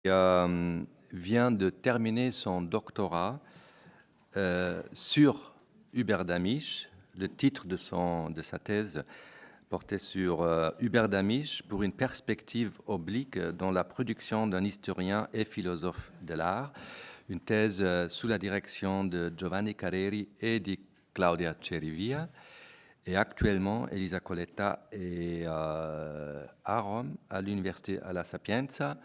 vient de terminer son doctorat sur Hubert Damisch. Le titre de sa thèse portait sur Hubert Damisch pour une perspective oblique dans la production d'un historien et philosophe de l'art. Une thèse sous la direction de Giovanni Careri et de Claudia Cerivia. Et actuellement, Elisa Coletta est à Rome, à l'université La Sapienza,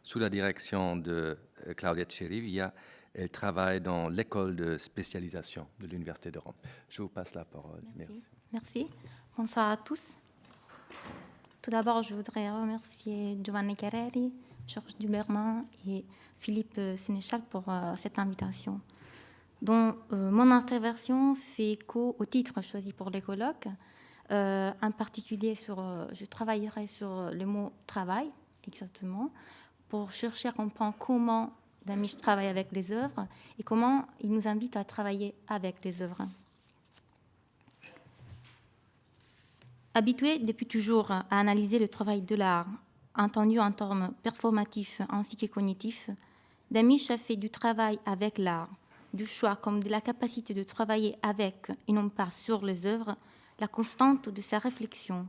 sous la direction de Claudia Cerivia. Elle travaille dans l'école de spécialisation de l'université de Rome. Je vous passe la parole. Merci. Merci. Bonsoir à tous. Tout d'abord, je voudrais remercier Giovanni Careri, Georges Duberman et Philippe Sénéchal pour cette invitation. Donc, mon intervention fait écho au titre choisi pour les colloques. En particulier, je travaillerai sur le mot « travail », exactement, pour chercher à comprendre comment Damisch travaille avec les œuvres et comment il nous invite à travailler avec les œuvres. Habitué depuis toujours à analyser le travail de l'art, entendu en termes performatifs ainsi que cognitifs, Damisch a fait du travail avec l'art, du choix comme de la capacité de travailler avec et non pas sur les œuvres, la constante de sa réflexion.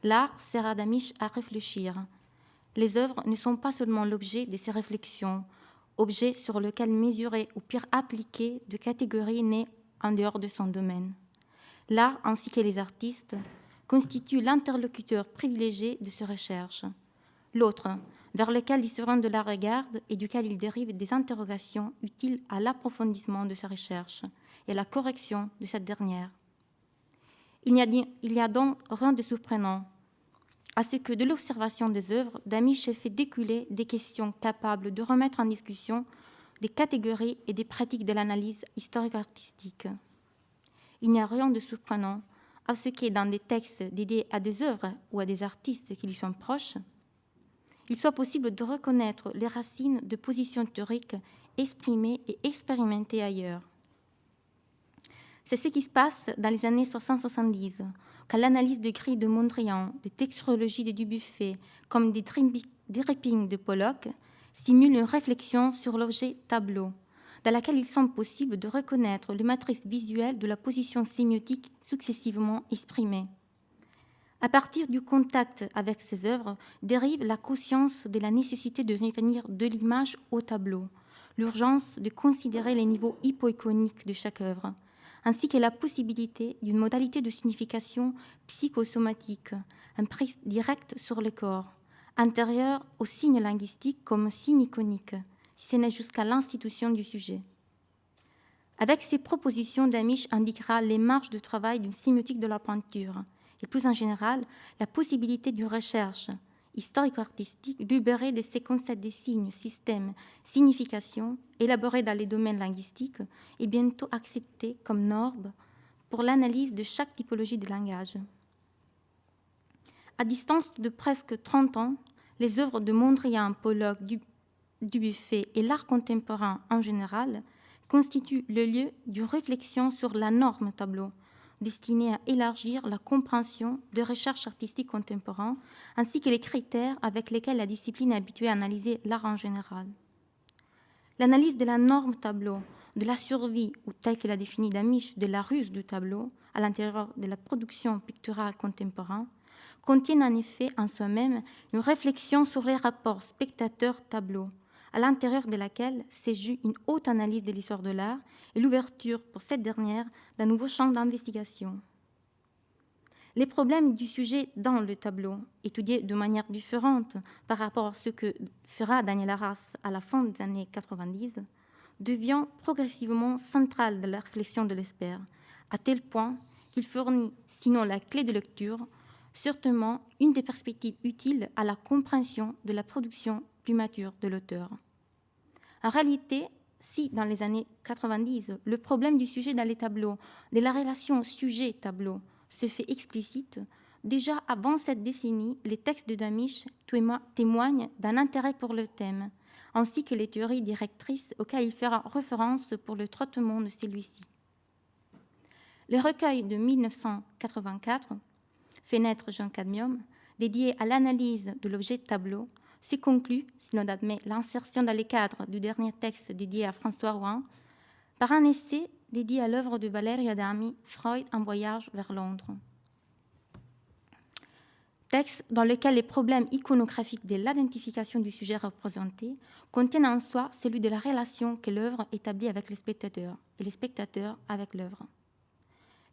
L'art sert à Damisch à réfléchir. Les œuvres ne sont pas seulement l'objet de ses réflexions, objet sur lequel mesurer ou pire appliquer de catégories nées en dehors de son domaine. L'art ainsi que les artistes constituent l'interlocuteur privilégié de ses recherches. L'autre, vers lequel l'historien de l'art regarde et duquel il dérive des interrogations utiles à l'approfondissement de sa recherche et à la correction de cette dernière. Il n'y a donc rien de surprenant à ce que de l'observation des œuvres, Damisch ait fait découler des questions capables de remettre en discussion des catégories et des pratiques de l'analyse historique-artistique. Il n'y a rien de surprenant à ce que dans des textes dédiés à des œuvres ou à des artistes qui lui sont proches, il soit possible de reconnaître les racines de positions théoriques exprimées et expérimentées ailleurs. C'est ce qui se passe dans les années 60-70, quand l'analyse de grilles de Mondrian, des texturologies de Dubuffet, comme des drippings de Pollock, stimule une réflexion sur l'objet tableau, dans laquelle il semble possible de reconnaître les matrices visuelles de la position sémiotique successivement exprimée. À partir du contact avec ces œuvres dérive la conscience de la nécessité de revenir de l'image au tableau, l'urgence de considérer les niveaux hypoiconiques de chaque œuvre, ainsi que la possibilité d'une modalité de signification psychosomatique, un prise direct sur le corps, antérieur aux signes linguistiques comme signe iconique, si ce n'est jusqu'à l'institution du sujet. Avec ces propositions, Damisch indiquera les marges de travail d'une sémiotique de la peinture, et plus en général, la possibilité d'une recherche historico-artistique libérée de ces concepts des signes, systèmes, significations, élaborés dans les domaines linguistiques et bientôt acceptés comme normes pour l'analyse de chaque typologie de langage. À distance de presque 30 ans, les œuvres de Mondrian, Pollock, Dubuffet et l'art contemporain en général constituent le lieu d'une réflexion sur la norme tableau, destinée à élargir la compréhension de recherches artistiques contemporaines, ainsi que les critères avec lesquels la discipline est habituée à analyser l'art en général. L'analyse de la norme tableau, de la survie, ou telle que l'a définie Damisch, de la ruse du tableau à l'intérieur de la production picturale contemporaine, contient en effet en soi-même une réflexion sur les rapports spectateur-tableau, à l'intérieur de laquelle s'éjoue une haute analyse de l'histoire de l'art et l'ouverture pour cette dernière d'un nouveau champ d'investigation. Les problèmes du sujet dans le tableau, étudiés de manière différente par rapport à ce que fera Daniel Arras à la fin des années 90, devient progressivement central de la réflexion de l'expert, à tel point qu'il fournit, sinon la clé de lecture, certainement une des perspectives utiles à la compréhension de la production plus mature de l'auteur. En réalité, si dans les années 90, le problème du sujet dans les tableaux, de la relation sujet-tableau, se fait explicite, déjà avant cette décennie, les textes de Damisch témoignent d'un intérêt pour le thème, ainsi que les théories directrices auxquelles il fera référence pour le traitement de celui-ci. Le recueil de 1984, Fenêtre Jean Cadmium, dédié à l'analyse de l'objet de tableau, se conclut, si l'on admet l'insertion dans les cadres du dernier texte dédié à François Rouen, par un essai dédié à l'œuvre de Valerio Adami, Freud, un voyage vers Londres. Texte dans lequel les problèmes iconographiques de l'identification du sujet représenté contiennent en soi celui de la relation que l'œuvre établit avec le spectateur et les spectateurs avec l'œuvre.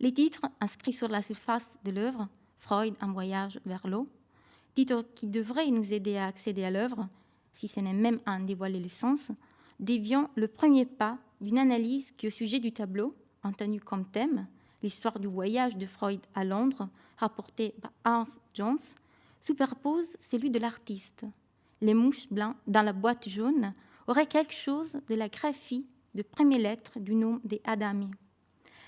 Les titres inscrits sur la surface de l'œuvre, Freud, un voyage vers l'eau, titre qui devrait nous aider à accéder à l'œuvre, si ce n'est même à en dévoiler le sens, déviant le premier pas d'une analyse qui, au sujet du tableau, entendu comme thème, l'histoire du voyage de Freud à Londres, rapporté par Hans Jones, superpose celui de l'artiste. Les mouches blancs dans la boîte jaune auraient quelque chose de la graphie de premières lettres du nom des Adami.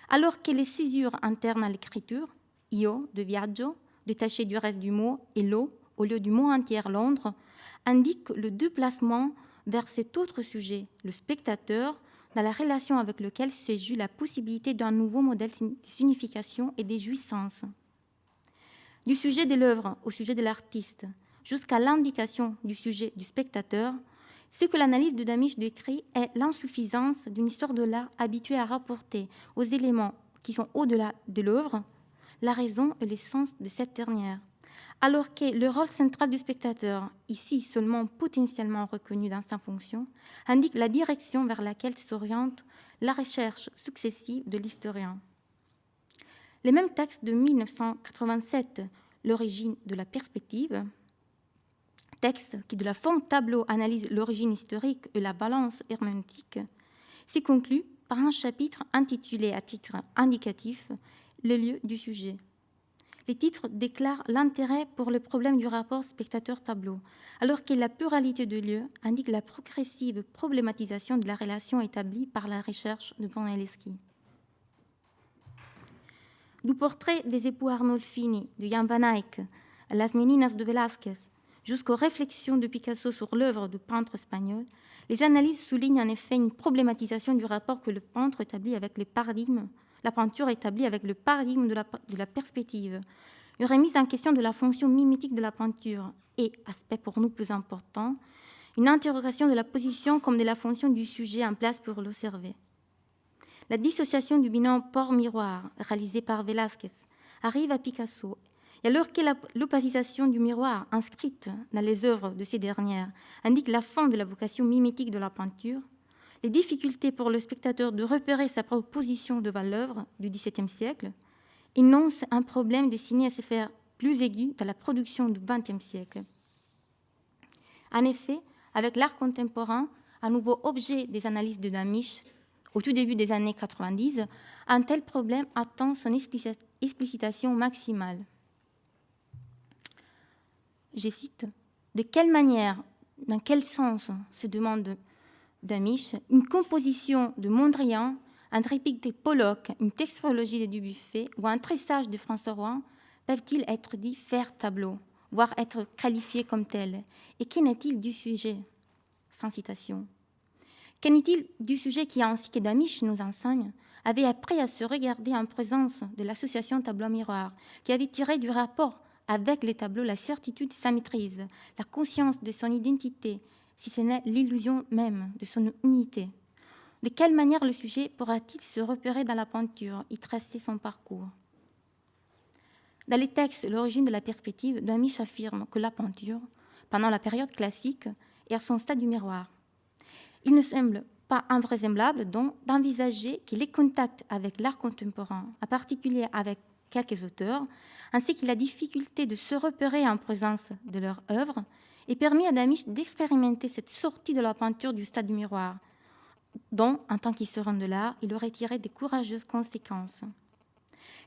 Alors que les césures internes à l'écriture, io de viaggio, détaché du reste du mot, et lo, au lieu du mot entier Londres, indiquent le déplacement vers cet autre sujet, le spectateur, dans la relation avec lequel se joue la possibilité d'un nouveau modèle de signification et de jouissance. Du sujet de l'œuvre au sujet de l'artiste, jusqu'à l'indication du sujet du spectateur, ce que l'analyse de Damisch décrit est l'insuffisance d'une histoire de l'art habituée à rapporter aux éléments qui sont au-delà de l'œuvre la raison et le sens de cette dernière, alors que le rôle central du spectateur, ici seulement potentiellement reconnu dans sa fonction, indique la direction vers laquelle s'oriente la recherche successive de l'historien. Le même texte de 1987, L'origine de la perspective, texte qui de la forme tableau analyse l'origine historique et la balance herméneutique, s'y conclut par un chapitre intitulé à titre indicatif « Le lieu du sujet ». Les titres déclarent l'intérêt pour le problème du rapport spectateur-tableau, alors que la pluralité de lieux indique la progressive problématisation de la relation établie par la recherche de Brunelleschi. Du portrait des époux Arnolfini, de Jan van Eyck, à Las Meninas de Velázquez, jusqu'aux réflexions de Picasso sur l'œuvre du peintre espagnol, les analyses soulignent en effet une problématisation du rapport que le peintre établit avec le paradigme, la peinture établit avec le paradigme de la perspective, une remise en question de la fonction mimétique de la peinture et, aspect pour nous plus important, une interrogation de la position comme de la fonction du sujet en place pour l'observer. La dissociation du binôme port-miroir, réalisé par Velázquez, arrive à Picasso, et alors que l'opacité du miroir, inscrite dans les œuvres de ces dernières, indique la fin de la vocation mimétique de la peinture, les difficultés pour le spectateur de repérer sa propre position devant l'œuvre du XVIIe siècle énoncent un problème destiné à se faire plus aigu dans la production du XXe siècle. En effet, avec l'art contemporain, un nouveau objet des analyses de Damisch, au tout début des années 90, un tel problème attend son explicitation maximale. Je cite, « De quelle manière, dans quel sens, se demande Damisch, une composition de Mondrian, un triptyque de Pollock, une textuologie de Dubuffet ou un tressage de François Rouen peuvent-ils être dits faire tableau, voire être qualifiés comme tels? Et qu'en est-il du sujet ?» Fin de citation. Qu'en est-il du sujet qui, ainsi que Damisch nous enseigne, avait appris à se regarder en présence de l'association tableau-miroir, qui avait tiré du rapport avec les tableaux la certitude de sa maîtrise, la conscience de son identité, si ce n'est l'illusion même de son unité. De quelle manière le sujet pourra-t-il se repérer dans la peinture, y tracer son parcours? Dans les textes L'origine de la perspective, Damisch affirme que la peinture, pendant la période classique, est à son stade du miroir. Il ne semble pas invraisemblable donc d'envisager que les contacts avec l'art contemporain, en particulier avec quelques auteurs, ainsi que la difficulté de se repérer en présence de leur œuvre, ait permis à Damisch d'expérimenter cette sortie de la peinture du stade du miroir, dont, en tant qu'historien de l'art, il aurait tiré de courageuses conséquences.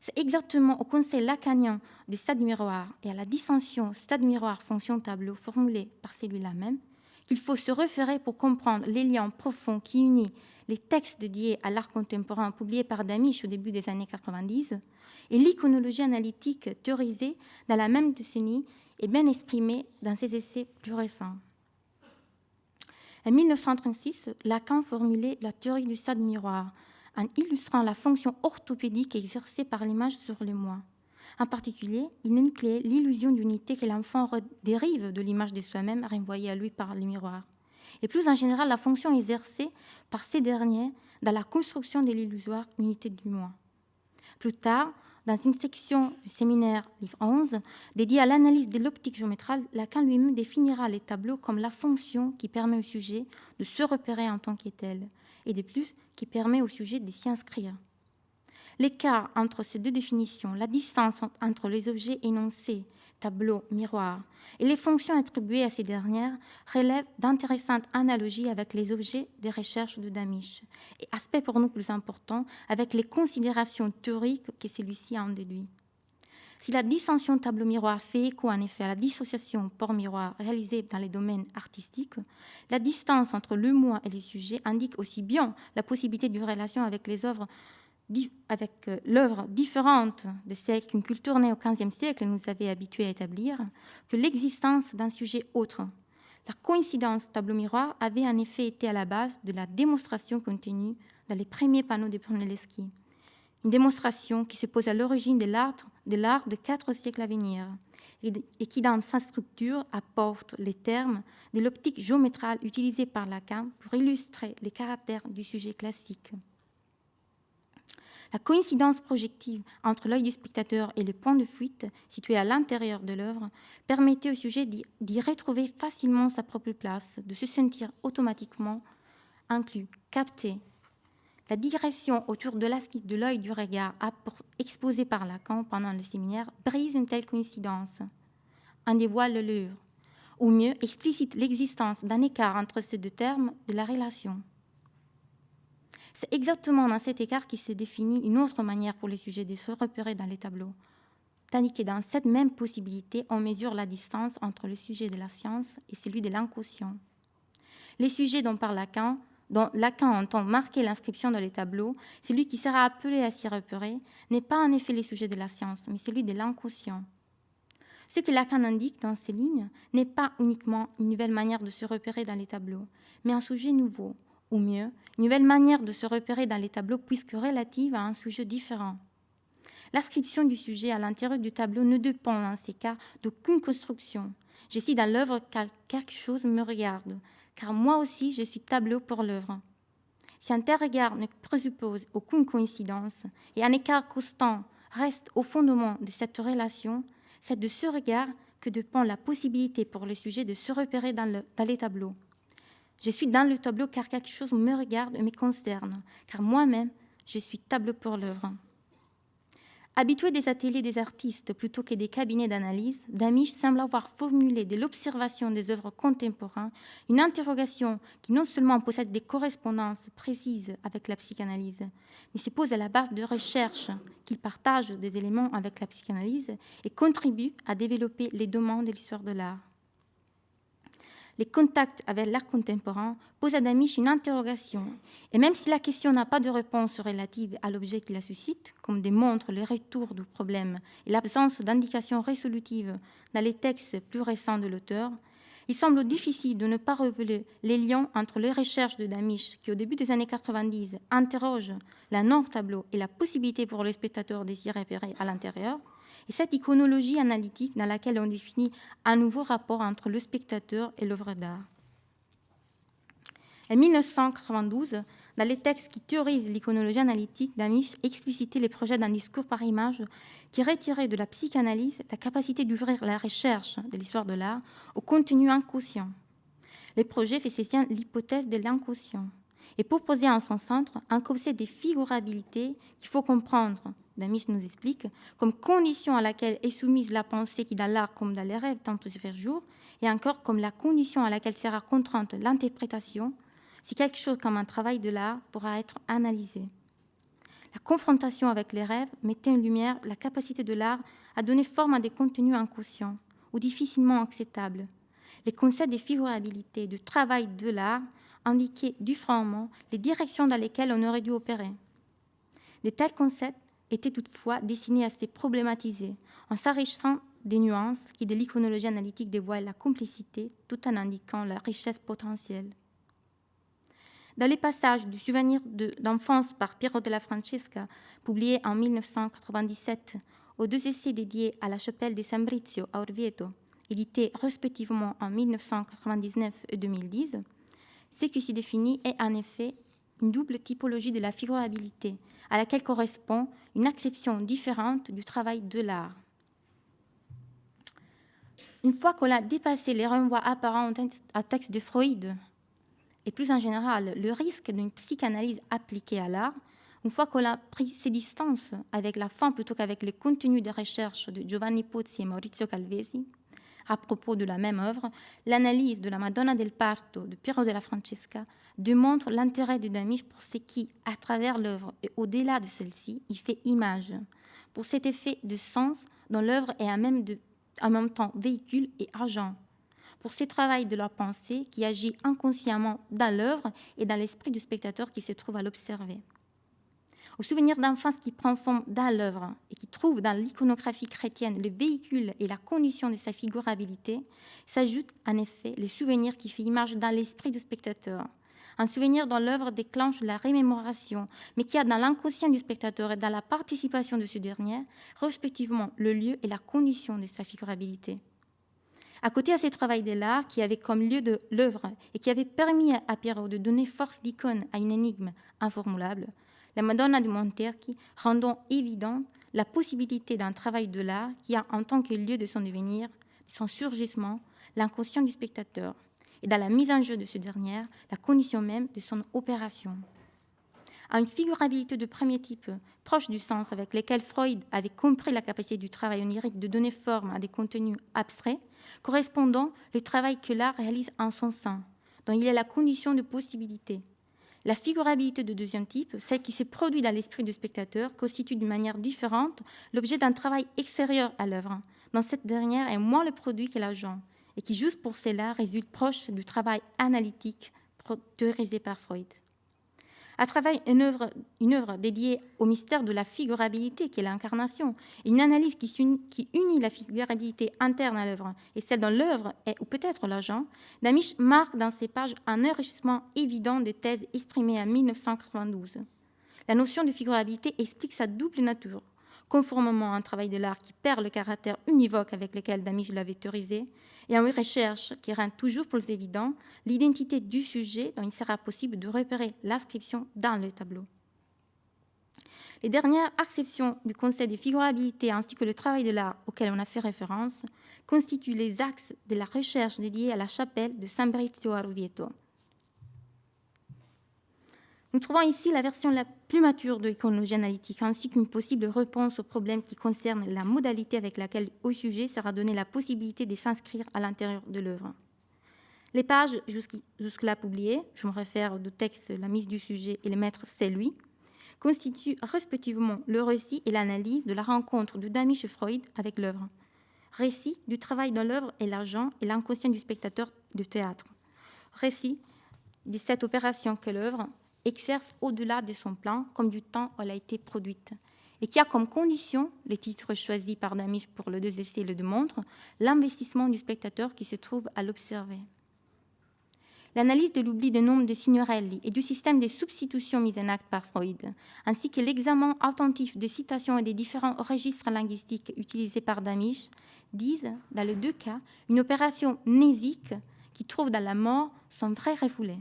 C'est exactement au conseil lacanien des stades du miroir et à la dissension stade-miroir-fonction-tableau formulée par celui-là même qu'il faut se référer pour comprendre les liens profonds qui unissent les textes dédiés à l'art contemporain publiés par Damisch au début des années 90 et l'iconologie analytique théorisée dans la même décennie et bien exprimée dans ses essais plus récents. En 1936, Lacan formulait la théorie du stade miroir en illustrant la fonction orthopédique exercée par l'image sur le moi. En particulier, il nucléait l'illusion d'unité que l'enfant dérive de l'image de soi-même renvoyée à lui par le miroir. Et plus en général, la fonction exercée par ces derniers dans la construction de l'illusoire unité du moi. Plus tard, dans une section du séminaire, livre 11, dédiée à l'analyse de l'optique géométrale, Lacan lui-même définira les tableaux comme la fonction qui permet au sujet de se repérer en tant que tel, et de plus, qui permet au sujet de s'y inscrire. L'écart entre ces deux définitions, la distance entre les objets énoncés, tableau, miroir, et les fonctions attribuées à ces dernières relève d'intéressantes analogies avec les objets des recherches de Damisch, et aspect pour nous plus important, avec les considérations théoriques que celui-ci en déduit. Si la distinction tableau-miroir fait écho en effet à la dissociation port-miroir réalisée dans les domaines artistiques, la distance entre le moi et les sujets indique aussi bien la possibilité d'une relation avec les œuvres avec l'œuvre différente de celle qu'une culture née au XVe siècle nous avait habitués à établir, que l'existence d'un sujet autre. La coïncidence tableau-miroir avait en effet été à la base de la démonstration contenue dans les premiers panneaux de Brunelleschi. Une démonstration qui se pose à l'origine de l'art de 4 siècles à venir et qui, dans sa structure, apporte les termes de l'optique géométrale utilisée par Lacan pour illustrer les caractères du sujet classique. La coïncidence projective entre l'œil du spectateur et le point de fuite situé à l'intérieur de l'œuvre permettait au sujet d'y retrouver facilement sa propre place, de se sentir automatiquement inclus, capté. La digression autour de l'aspect de l'œil du regard exposée par Lacan pendant le séminaire brise une telle coïncidence, en dévoile l'œuvre, ou mieux explicite l'existence d'un écart entre ces deux termes de la relation. C'est exactement dans cet écart qui se définit une autre manière pour les sujets de se repérer dans les tableaux, tandis que dans cette même possibilité, on mesure la distance entre le sujet de la science et celui de l'inconscient. Les sujets dont Lacan entend marquer l'inscription dans les tableaux, celui qui sera appelé à s'y repérer, n'est pas en effet le sujet de la science, mais celui de l'inconscient. Ce que Lacan indique dans ces lignes n'est pas uniquement une nouvelle manière de se repérer dans les tableaux, mais un sujet nouveau, ou mieux, une nouvelle manière de se repérer dans les tableaux puisque relative à un sujet différent. L'inscription du sujet à l'intérieur du tableau ne dépend dans ces cas d'aucune construction. Je suis dans l'œuvre car quelque chose me regarde, car moi aussi je suis tableau pour l'œuvre. Si un tel regard ne présuppose aucune coïncidence et un écart constant reste au fondement de cette relation, c'est de ce regard que dépend la possibilité pour le sujet de se repérer dans les tableaux. Je suis dans le tableau car quelque chose me regarde et me concerne, car moi-même, je suis tableau pour l'œuvre. Habitué des ateliers des artistes plutôt que des cabinets d'analyse, Damisch semble avoir formulé de l'observation des œuvres contemporaines une interrogation qui non seulement possède des correspondances précises avec la psychanalyse, mais se pose à la base de recherches qu'il partage des éléments avec la psychanalyse et contribue à développer les domaines de l'histoire de l'art. Les contacts avec l'art contemporain posent à Damisch une interrogation. Et même si la question n'a pas de réponse relative à l'objet qui la suscite, comme démontre le retour du problème et l'absence d'indications résolutives dans les textes plus récents de l'auteur, il semble difficile de ne pas révéler les liens entre les recherches de Damisch, qui au début des années 90 interrogent la norme tableau et la possibilité pour le spectateur de s'y repérer à l'intérieur, et cette iconologie analytique dans laquelle on définit un nouveau rapport entre le spectateur et l'œuvre d'art. En 1992, dans les textes qui théorisent l'iconologie analytique, Damisch explicitait les projets d'un discours par image qui retirait de la psychanalyse la capacité d'ouvrir la recherche de l'histoire de l'art au contenu inconscient. Les projets faisaient sien l'hypothèse de l'inconscient et proposaient en son centre un concept de figurabilité qu'il faut comprendre, Damisch nous explique, comme condition à laquelle est soumise la pensée qui, dans l'art comme dans les rêves, tente de se faire jour, et encore comme la condition à laquelle sera contrainte l'interprétation, si quelque chose comme un travail de l'art pourra être analysé. La confrontation avec les rêves mettait en lumière la capacité de l'art à donner forme à des contenus inconscients ou difficilement acceptables. Les concepts de figurabilité, de travail de l'art, indiquaient différemment les directions dans lesquelles on aurait dû opérer. De tels concepts étaient toutefois destinés à se problématiser, en s'enrichissant des nuances qui, de l'iconologie analytique, dévoilent la complicité tout en indiquant la richesse potentielle. Dans les passages du souvenir d'enfance par Piero della Francesca, publié en 1997 aux 2 essais dédiés à la chapelle de San Brizio à Orvieto, édités respectivement en 1999 et 2010, ce qui s'y définit est en effet une double typologie de la figurabilité, à laquelle correspond une acception différente du travail de l'art. Une fois qu'on a dépassé les renvois apparents au texte de Freud, et plus en général le risque d'une psychanalyse appliquée à l'art, une fois qu'on a pris ses distances avec la fin plutôt qu'avec les contenus des recherches de Giovanni Pozzi et Maurizio Calvesi, à propos de la même œuvre, l'analyse de la Madonna del Parto de Piero della Francesca démontre l'intérêt de Damisch pour ce qui, à travers l'œuvre et au-delà de celle-ci, y fait image, pour cet effet de sens dont l'œuvre est en même temps véhicule et agent, pour ce travail de la pensée qui agit inconsciemment dans l'œuvre et dans l'esprit du spectateur qui se trouve à l'observer. Au souvenir d'enfance qui prend forme dans l'œuvre et qui trouve dans l'iconographie chrétienne le véhicule et la condition de sa figurabilité, s'ajoutent en effet les souvenirs qui font image dans l'esprit du spectateur. Un souvenir dont l'œuvre déclenche la rémémoration, mais qui a dans l'inconscient du spectateur et dans la participation de ce dernier, respectivement le lieu et la condition de sa figurabilité. À côté de ce travail de l'art qui avait comme lieu de l'œuvre et qui avait permis à Piero de donner force d'icône à une énigme informulable, la Madonna de Monterchi rendant évident la possibilité d'un travail de l'art qui a en tant que lieu de son devenir, de son surgissement, l'inconscient du spectateur, et dans la mise en jeu de ce dernier, la condition même de son opération. À une figurabilité de premier type, proche du sens avec lequel Freud avait compris la capacité du travail onirique de donner forme à des contenus abstraits, correspondant le travail que l'art réalise en son sein, dont il est la condition de possibilité. La figurabilité de deuxième type, celle qui se produit dans l'esprit du spectateur, constitue d'une manière différente l'objet d'un travail extérieur à l'œuvre, dont cette dernière est moins le produit que l'agent, et qui, juste pour cela, résulte proche du travail analytique théorisé par Freud. À travers une œuvre dédiée au mystère de la figurabilité, qui est l'incarnation, une analyse qui unit la figurabilité interne à l'œuvre et celle dont l'œuvre est, ou peut-être l'agent, Damisch marque dans ses pages un enrichissement évident des thèses exprimées en 1992. La notion de figurabilité explique sa double nature, conformément à un travail de l'art qui perd le caractère univoque avec lequel Damisch l'avait théorisé, et à une recherche qui rend toujours plus évident l'identité du sujet dont il sera possible de repérer l'inscription dans le tableau. Les dernières acceptions du concept de figurabilité ainsi que le travail de l'art auquel on a fait référence constituent les axes de la recherche dédiée à la chapelle de San Brizio a Orvieto. Nous trouvons ici la version la plus mature de l'iconologie analytique, ainsi qu'une possible réponse au problème qui concerne la modalité avec laquelle au sujet sera donnée la possibilité de s'inscrire à l'intérieur de l'œuvre. Les pages jusque-là publiées, je me réfère au texte La mise du sujet et Le maître c'est lui, constituent respectivement le récit et l'analyse de la rencontre de Damisch et Freud avec l'œuvre. Récit du travail dans l'œuvre et l'agent et l'inconscient du spectateur de théâtre. Récit de cette opération que l'œuvre exerce au-delà de son plan, comme du temps où elle a été produite, et qui a comme condition, les titres choisis par Damisch pour le 2 essais le démontrent, l'investissement du spectateur qui se trouve à l'observer. L'analyse de l'oubli de nombre de signorelli et du système de substitution mis en acte par Freud, ainsi que l'examen attentif des citations et des différents registres linguistiques utilisés par Damisch, disent, dans les 2 cas, une opération mnésique qui trouve dans la mort son vrai refoulé.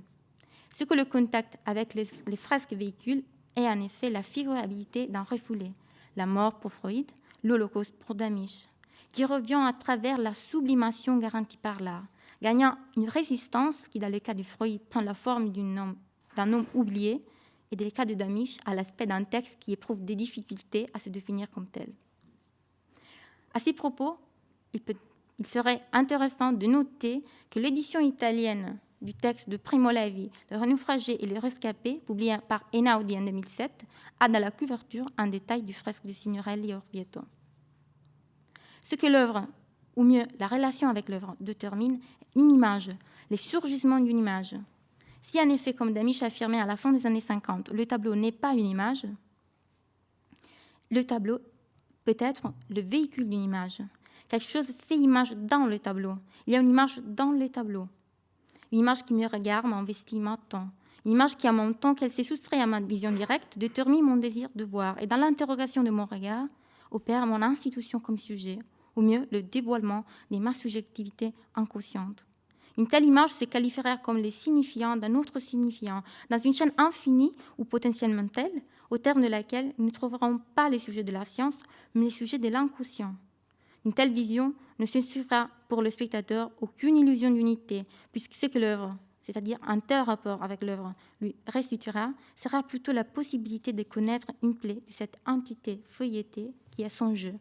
Ce que le contact avec les fresques véhiculent est en effet la figurabilité d'un refoulé, la mort pour Freud, l'Holocauste pour Damisch, qui revient à travers la sublimation garantie par l'art, gagnant une résistance qui, dans le cas de Freud, prend la forme d'un homme oublié, et dans le cas de Damisch, à l'aspect d'un texte qui éprouve des difficultés à se définir comme tel. À ces propos, il serait intéressant de noter que l'édition italienne du texte de Primo Levi, Le naufragé et les rescapés, publié par Einaudi en 2007, a dans la couverture un détail du fresque de Signorelli Orvieto. Ce que l'œuvre, ou mieux la relation avec l'œuvre, détermine une image, les surgissements d'une image. Si en effet, comme Damisch affirmait à la fin des années 50, le tableau n'est pas une image, le tableau peut être le véhicule d'une image. Quelque chose fait image dans le tableau. Il y a une image dans le tableau. Une image qui me regarde, m'investit, m'attend. Une image qui, en même temps qu'elle se soustrait à ma vision directe, détermine mon désir de voir. Et dans l'interrogation de mon regard, opère mon institution comme sujet, ou mieux le dévoilement de ma subjectivité inconsciente. Une telle image se qualifierait comme les signifiants d'un autre signifiant, dans une chaîne infinie ou potentiellement telle, au terme de laquelle nous ne trouverons pas les sujets de la science, mais les sujets de l'inconscient. Une telle vision ne suffira pour le spectateur aucune illusion d'unité, puisque ce que l'œuvre, c'est-à-dire un tel rapport avec l'œuvre, lui restituera, sera plutôt la possibilité de connaître une plaie de cette entité feuilletée qui est son jeu.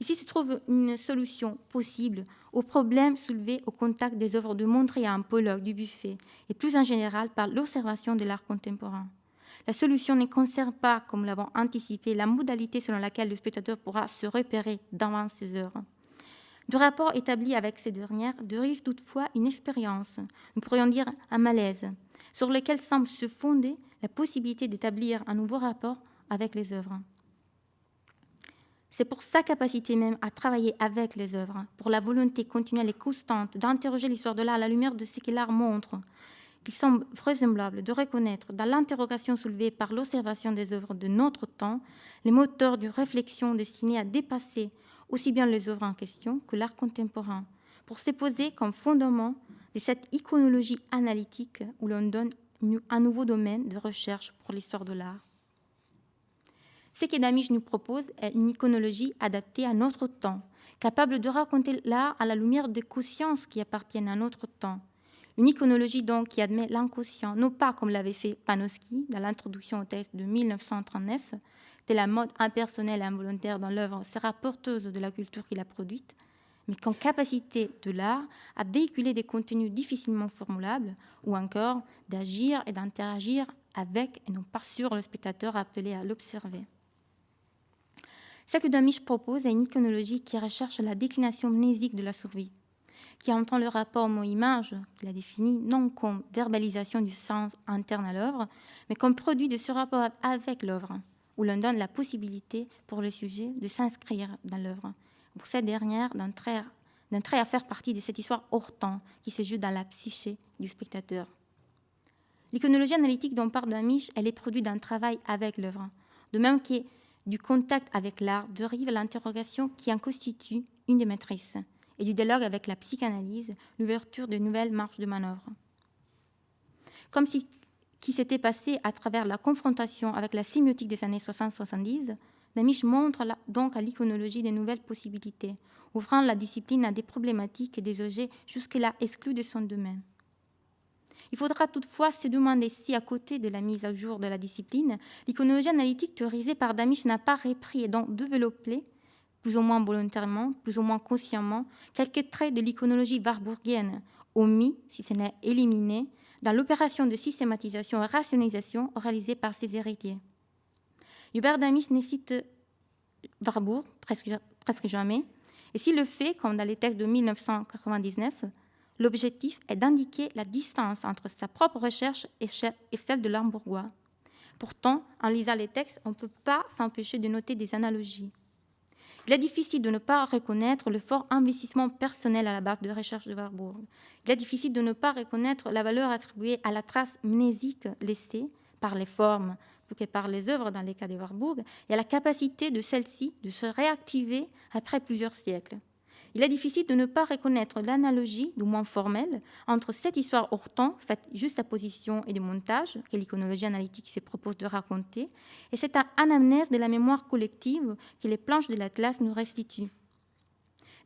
Ici se trouve une solution possible aux problèmes soulevés au contact des œuvres de Mondrian, Pollock, Dubuffet, et plus en général par l'observation de l'art contemporain. La solution ne concerne pas, comme l'avons anticipé, la modalité selon laquelle le spectateur pourra se repérer devant ces œuvres. Du rapport établi avec ces dernières dérive toutefois une expérience, nous pourrions dire un malaise, sur lequel semble se fonder la possibilité d'établir un nouveau rapport avec les œuvres. C'est pour sa capacité même à travailler avec les œuvres, pour la volonté continuelle et constante d'interroger l'histoire de l'art à la lumière de ce que l'art montre, qu'il semble vraisemblable de reconnaître dans l'interrogation soulevée par l'observation des œuvres de notre temps les moteurs d'une réflexion destinée à dépasser aussi bien les œuvres en question que l'art contemporain, pour se poser comme fondement de cette iconologie analytique où l'on donne un nouveau domaine de recherche pour l'histoire de l'art. Ce que Damisch nous propose est une iconologie adaptée à notre temps, capable de raconter l'art à la lumière des consciences qui appartiennent à notre temps. Une iconologie donc qui admet l'inconscient, non pas comme l'avait fait Panofsky dans l'introduction au texte de 1939, de la mode impersonnelle et involontaire dans l'œuvre sera porteuse de la culture qu'il a produite, mais qu'en capacité de l'art à véhiculer des contenus difficilement formulables, ou encore d'agir et d'interagir avec et non pas sur le spectateur appelé à l'observer. Ce que Damisch propose est une iconologie qui recherche la déclination mnésique de la survie, qui entend le rapport mot-image, qu'il a défini non comme verbalisation du sens interne à l'œuvre, mais comme produit de ce rapport avec l'œuvre, où l'on donne la possibilité pour le sujet de s'inscrire dans l'œuvre, pour cette dernière d'entrer à faire partie de cette histoire hors temps qui se joue dans la psyché du spectateur. L'iconologie analytique dont parle Damisch, elle est produite d'un travail avec l'œuvre, de même que du contact avec l'art dérive l'interrogation qui en constitue une des matrices, et du dialogue avec la psychanalyse, l'ouverture de nouvelles marges de manœuvre. Comme ce qui s'était passé à travers la confrontation avec la sémiotique des années 60-70, Damisch montre donc à l'iconologie de nouvelles possibilités, ouvrant la discipline à des problématiques et des objets jusque-là exclus de son domaine. Il faudra toutefois se demander si, à côté de la mise à jour de la discipline, l'iconologie analytique théorisée par Damisch n'a pas repris et donc développé, plus ou moins volontairement, plus ou moins consciemment, quelques traits de l'iconologie warburgienne, omis, si ce n'est éliminé, dans l'opération de systématisation et rationalisation réalisée par ses héritiers. Hubert Damisch ne cite Warburg presque jamais, et s'il le fait, comme dans les textes de 1999, l'objectif est d'indiquer la distance entre sa propre recherche et celle de l'hambourgeois. Pourtant, en lisant les textes, on ne peut pas s'empêcher de noter des analogies. Il est difficile de ne pas reconnaître le fort investissement personnel à la base de recherche de Warburg. Il est difficile de ne pas reconnaître la valeur attribuée à la trace mnésique laissée par les formes plus que par les œuvres dans les cas de Warburg et à la capacité de celle-ci de se réactiver après plusieurs siècles. Il est difficile de ne pas reconnaître l'analogie, du moins formelle, entre cette histoire hors temps, faite juste à position et de montage, que l'iconologie analytique se propose de raconter, et cette anamnèse de la mémoire collective que les planches de l'Atlas nous restituent.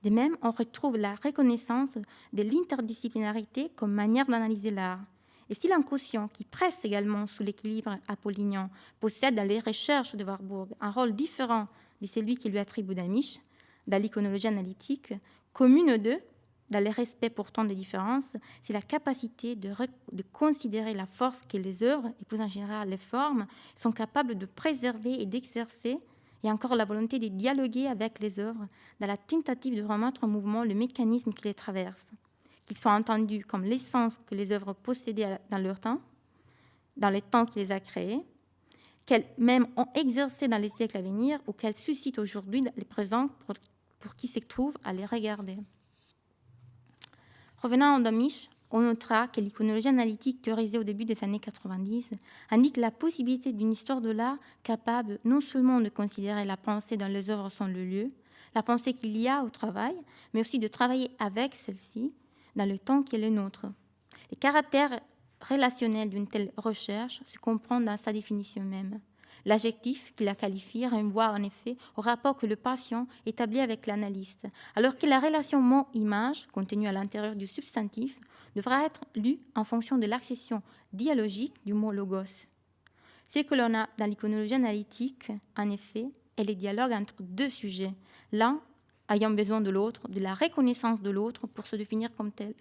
De même, on retrouve la reconnaissance de l'interdisciplinarité comme manière d'analyser l'art. Et si l'inconscient, qui presse également sous l'équilibre apollinien, possède dans les recherches de Warburg un rôle différent de celui qui lui attribue Damisch, dans l'iconologie analytique, commune d'eux, dans le respect pourtant des différences, c'est la capacité de considérer la force que les œuvres, et plus en général les formes, sont capables de préserver et d'exercer, et encore la volonté de dialoguer avec les œuvres, dans la tentative de remettre en mouvement le mécanisme qui les traverse, qu'ils soient entendus comme l'essence que les œuvres possédaient dans leur temps, dans le temps qui les a créées, qu'elles même ont exercé dans les siècles à venir ou qu'elles suscitent aujourd'hui dans les présents pour qui se trouvent à les regarder. Revenant à Damisch, on notera que l'iconologie analytique théorisée au début des années 90 indique la possibilité d'une histoire de l'art capable non seulement de considérer la pensée dans les œuvres sans le lieu, la pensée qu'il y a au travail, mais aussi de travailler avec celle-ci dans le temps qui est le nôtre. Les caractères relationnels d'une telle recherche se comprennent dans sa définition même. L'adjectif qui la qualifie renvoie en effet au rapport que le patient établit avec l'analyste, alors que la relation mot-image, contenue à l'intérieur du substantif, devra être lue en fonction de l'accession dialogique du mot logos. Ce que l'on a dans l'iconologie analytique, en effet, est le dialogue entre deux sujets, l'un ayant besoin de l'autre, de la reconnaissance de l'autre pour se définir comme tel.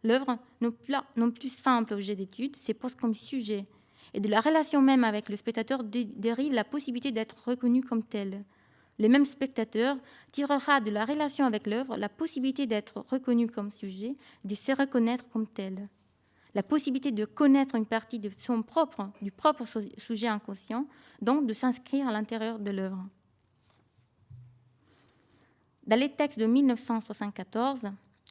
L'œuvre, non plus simple objet d'étude, se pose comme sujet, et de la relation même avec le spectateur dérive la possibilité d'être reconnu comme tel. Le même spectateur tirera de la relation avec l'œuvre la possibilité d'être reconnu comme sujet, de se reconnaître comme tel. La possibilité de connaître une partie de du propre sujet inconscient, donc de s'inscrire à l'intérieur de l'œuvre. Dans les textes de 1974,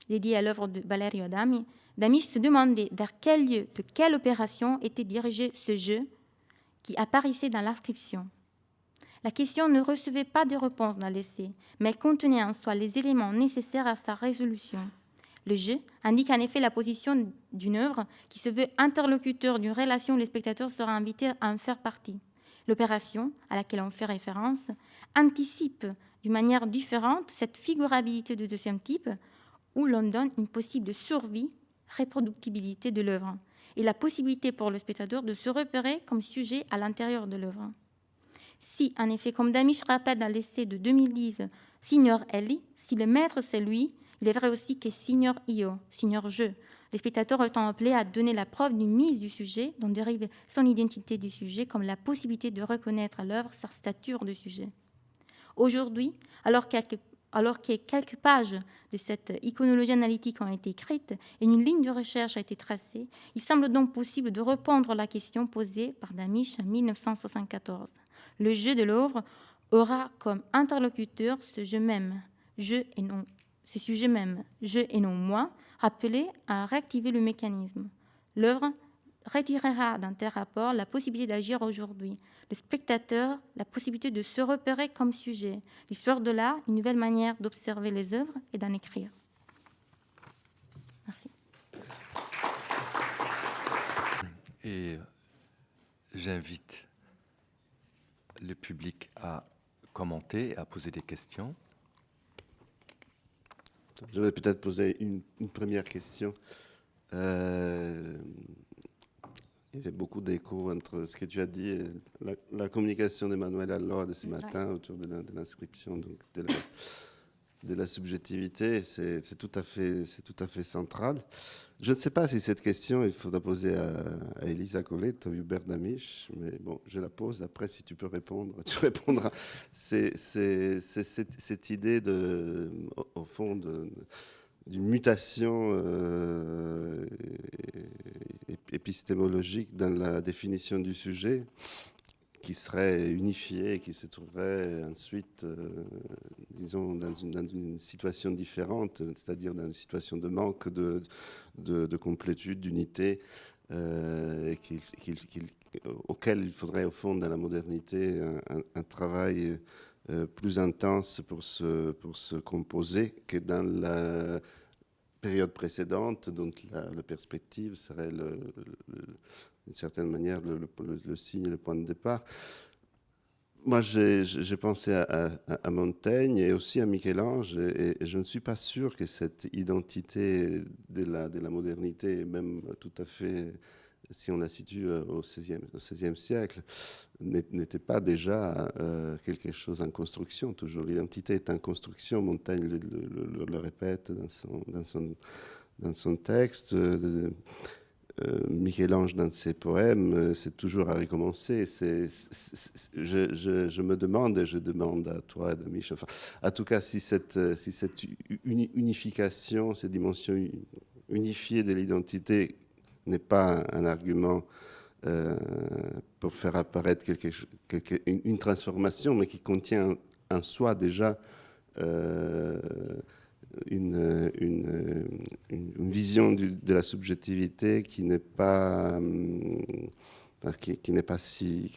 dédiés à l'œuvre de Valerio Adami, Damisch se demandait vers quel lieu, de quelle opération était dirigé ce jeu qui apparaissait dans l'inscription. La question ne recevait pas de réponse dans l'essai, mais contenait en soi les éléments nécessaires à sa résolution. Le jeu indique en effet la position d'une œuvre qui se veut interlocuteur d'une relation où le spectateur sera invité à en faire partie. L'opération, à laquelle on fait référence, anticipe d'une manière différente cette figurabilité de deuxième type où l'on donne une possible survie, reproductibilité de l'œuvre et la possibilité pour le spectateur de se repérer comme sujet à l'intérieur de l'œuvre. Si, en effet, comme Damisch rappelle dans l'essai de 2010, Signor Elli, si le maître c'est lui, il est vrai aussi que Signor Io, Signor je, les spectateurs étant appelés à donner la preuve d'une mise du sujet, dont dérive son identité du sujet, comme la possibilité de reconnaître à l'œuvre sa stature de sujet. Aujourd'hui, alors que quelques pages de cette iconologie analytique ont été écrites et une ligne de recherche a été tracée, il semble donc possible de répondre à la question posée par Damisch en 1974. Le jeu de l'œuvre aura comme interlocuteur ce jeu même, je et non, ce sujet même, je et non moi, appelé à réactiver le mécanisme. L'œuvre retirera d'un tel rapport la possibilité d'agir aujourd'hui. Le spectateur, la possibilité de se repérer comme sujet. L'histoire de l'art, une nouvelle manière d'observer les œuvres et d'en écrire. Merci. Et j'invite le public à commenter, à poser des questions. Je vais peut-être poser une première question. Il y avait beaucoup d'échos entre ce que tu as dit et la communication d'Emmanuel Allard de ce matin autour de l'inscription donc de la subjectivité. C'est tout à fait central. Je ne sais pas si cette question, il faudra poser à Elisa Colette, à Hubert Damisch, mais bon, je la pose. Après, si tu peux répondre, tu répondras. C'est cette idée au fond, d'une mutation épistémologique dans la définition du sujet qui serait unifiée et qui se trouverait ensuite, disons, dans une situation différente, c'est-à-dire dans une situation de manque de complétude, d'unité, auquel il faudrait, au fond, dans la modernité, un travail plus intense pour se composer que dans la période précédente, dont la perspective serait d'une certaine manière le signe, le point de départ. Moi, j'ai pensé à Montaigne et aussi à Michel-Ange, et je ne suis pas sûr que cette identité de la modernité, même tout à fait, si on la situe au XVIe siècle, n'était pas déjà quelque chose en construction. Toujours, l'identité est en construction. Montaigne le répète dans son texte. Michel-Ange, dans ses poèmes, c'est toujours à recommencer. Je me demande, et je demande à toi, Damisch, enfin, en tout cas, si cette unification, cette dimension unifiée de l'identité n'est pas un argument pour faire apparaître une transformation, mais qui contient en soi déjà une vision de la subjectivité qui n'est pas qui n'est pas si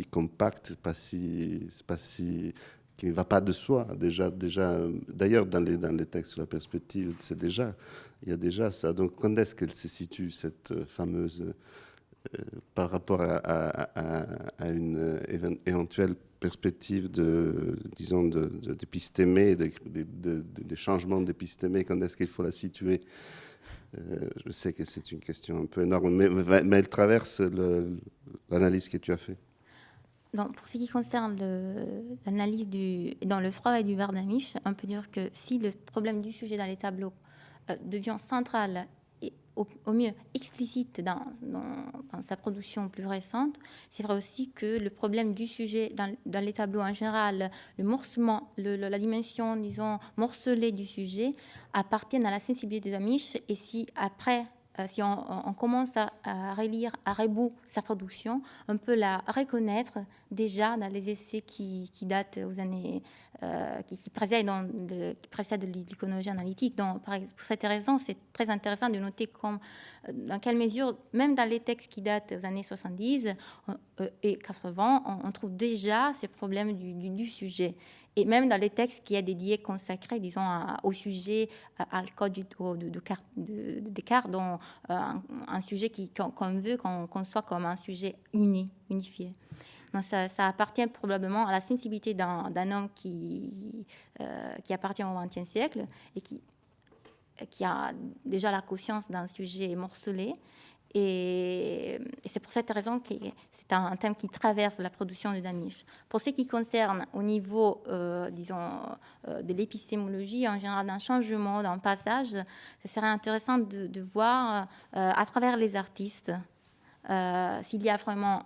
compacte, qui ne va pas de soi. Déjà, d'ailleurs, dans les textes sur la perspective, il y a déjà ça. Donc, quand est-ce qu'elle se situe, cette fameuse, par rapport à une éventuelle perspective d'épistémé, de changement d'épistémé, quand est-ce qu'il faut la situer? Je sais que c'est une question un peu énorme, mais elle traverse l'analyse que tu as faite. Donc, pour ce qui concerne l'analyse dans le travail d'Hubert Damisch, on peut dire que si le problème du sujet dans les tableaux devient central et au mieux explicite dans sa production plus récente, c'est vrai aussi que le problème du sujet dans les tableaux en général, le morcellement, la dimension, disons, morcelée du sujet, appartiennent à la sensibilité de Damisch. Et si après, si on commence à relire à rebout sa production, on peut la reconnaître déjà dans les essais qui datent aux années qui précèdent l'iconologie analytique. Donc, pour cette raison, c'est très intéressant de noter dans quelle mesure, même dans les textes qui datent aux années 70 et 80, on trouve déjà ces problèmes du sujet. Et même dans les textes qui est dédié, consacrés, disons, au sujet, à cogito de Descartes, dont un sujet qu'on veut qu'on conçoit comme un sujet unifié. Donc ça appartient probablement à la sensibilité d'un homme qui appartient au XXe siècle et qui a déjà la conscience d'un sujet morcelé. Et c'est pour cette raison que c'est un thème qui traverse la production de Damisch. Pour ce qui concerne au niveau, de l'épistémologie, en général, d'un changement, d'un passage, ce serait intéressant de voir à travers les artistes s'il y a vraiment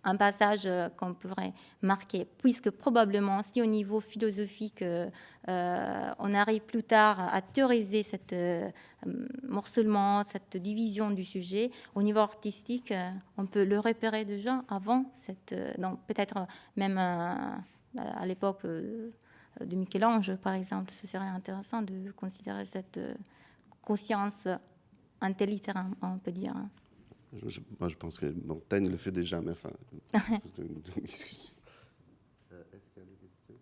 un passage qu'on pourrait marquer, puisque probablement, si au niveau philosophique, on arrive plus tard à théoriser cette morcellement, cette division du sujet, au niveau artistique, on peut le repérer déjà avant, donc peut-être même à l'époque de Michel-Ange, par exemple. Ce serait intéressant de considérer cette conscience intellittéraire, on peut dire. Moi, je pense que Montaigne le fait déjà, mais enfin, une discussion. Est-ce qu'il y a des questions?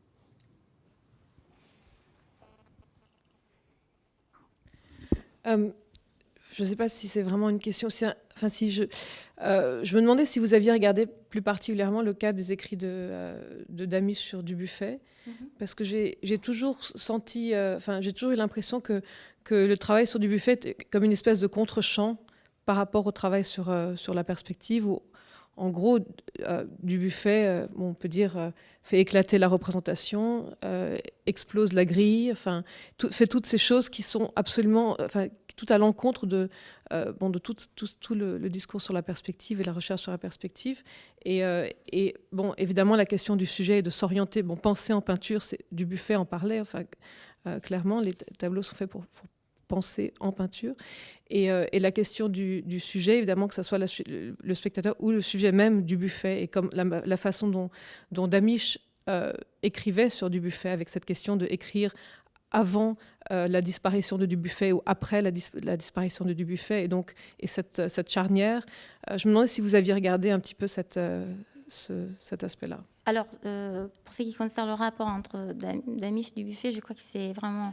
Je ne sais pas si c'est vraiment une question. Je me demandais si vous aviez regardé plus particulièrement le cas des écrits de Damisch sur Dubuffet, parce que j'ai toujours senti, j'ai toujours eu l'impression que le travail sur Dubuffet est comme une espèce de contre-champ par rapport au travail sur la perspective, où, en gros, Dubuffet, on peut dire, fait éclater la représentation, explose la grille, fait toutes ces choses qui sont absolument, tout à l'encontre de tout le discours sur la perspective et la recherche sur la perspective. Et évidemment, la question du sujet est de s'orienter. Penser en peinture, Dubuffet en parlait, clairement, les tableaux sont faits pour penser en peinture. Et la question du sujet, évidemment, que ce soit le spectateur ou le sujet même du Dubuffet, et comme la façon dont Damisch écrivait sur Dubuffet, avec cette question de écrire avant la disparition de Dubuffet ou après la disparition de Dubuffet, et cette charnière. Je me demandais si vous aviez regardé un petit peu cet aspect-là. Alors, pour ce qui concerne le rapport entre Damisch et Dubuffet, je crois que c'est vraiment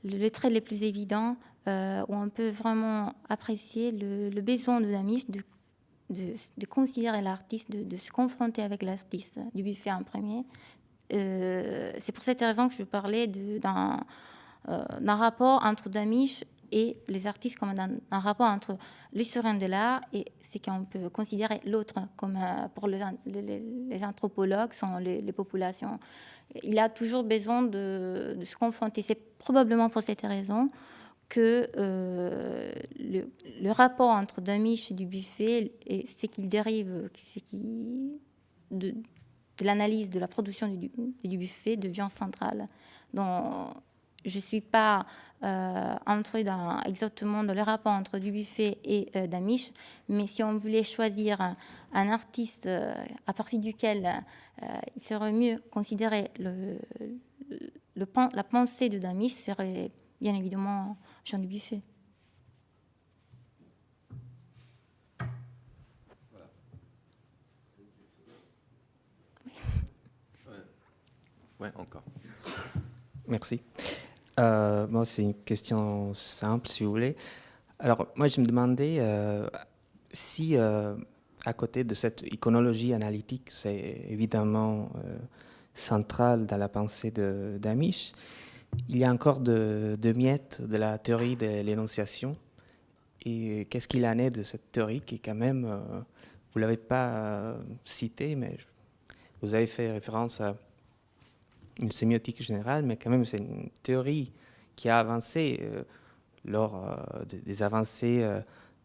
le trait le plus évident où on peut vraiment apprécier le besoin de Damisch de considérer l'artiste, de se confronter avec l'artiste, Dubuffet en premier. C'est pour cette raison que je parlais d'un rapport entre Damisch et les artistes, comme un rapport entre l'historien de l'art et ce qu'on peut considérer l'autre, comme pour les anthropologues, sont les populations. Il a toujours besoin de se confronter. C'est probablement pour cette raison que le rapport entre Damisch et Dubuffet et ce qu'il dérive, de l'analyse de la production du Dubuffet devient central. Donc, je ne suis pas entrée exactement dans le rapport entre Dubuffet et Damisch, mais si on voulait choisir un artiste à partir duquel il serait mieux considérer la pensée de Damisch, serait bien évidemment Jean Dubuffet. Oui, encore. Merci. Moi, c'est une question simple, si vous voulez. Alors, moi, je me demandais si, à côté de cette iconologie analytique, c'est évidemment central dans la pensée de Damisch, il y a encore de miettes de la théorie de l'énonciation. Et qu'est-ce qu'il en est de cette théorie qui, quand même, vous ne l'avez pas citée, mais vous avez fait référence à une sémiotique générale, mais quand même, c'est une théorie qui a avancé lors des avancées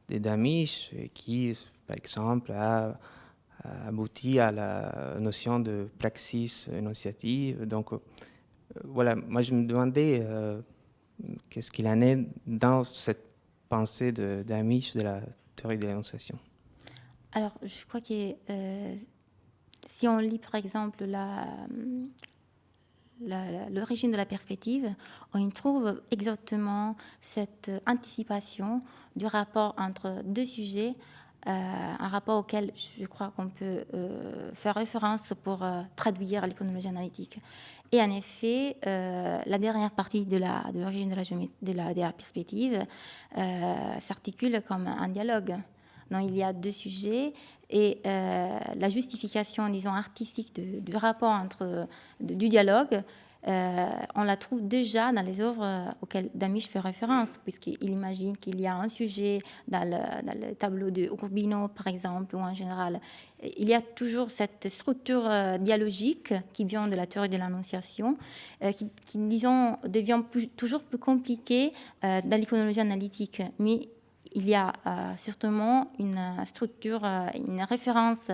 des Damisch, et qui, par exemple, a abouti à la notion de praxis énonciative. Donc, voilà, moi, je me demandais qu'est-ce qu'il en est dans cette pensée de Damisch de la théorie de l'énonciation. Alors, je crois que si on lit, par exemple, l'origine de la perspective, on y trouve exactement cette anticipation du rapport entre deux sujets, un rapport auquel je crois qu'on peut faire référence pour traduire l'iconologie analytique. Et en effet, la dernière partie de l'origine de la perspective s'articule comme un dialogue. Donc, il y a deux sujets et la justification, disons, artistique du rapport du dialogue, on la trouve déjà dans les œuvres auxquelles Damisch fait référence, puisqu'il imagine qu'il y a un sujet dans le tableau de Urbino, par exemple, ou en général. Il y a toujours cette structure dialogique qui vient de la théorie de l'annonciation, qui disons, devient toujours plus compliquée dans l'iconologie analytique. Mais il y a certainement une structure, une référence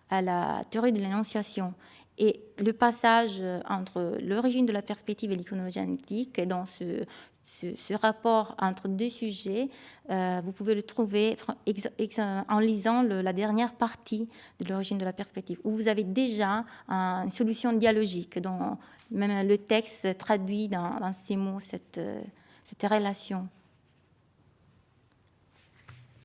à la théorie de l'énonciation. Et le passage entre l'origine de la perspective et l'iconologie analytique, dans ce rapport entre deux sujets, vous pouvez le trouver en lisant la dernière partie de l'origine de la perspective, où vous avez déjà une solution dialogique, dont même le texte traduit dans ces mots cette relation.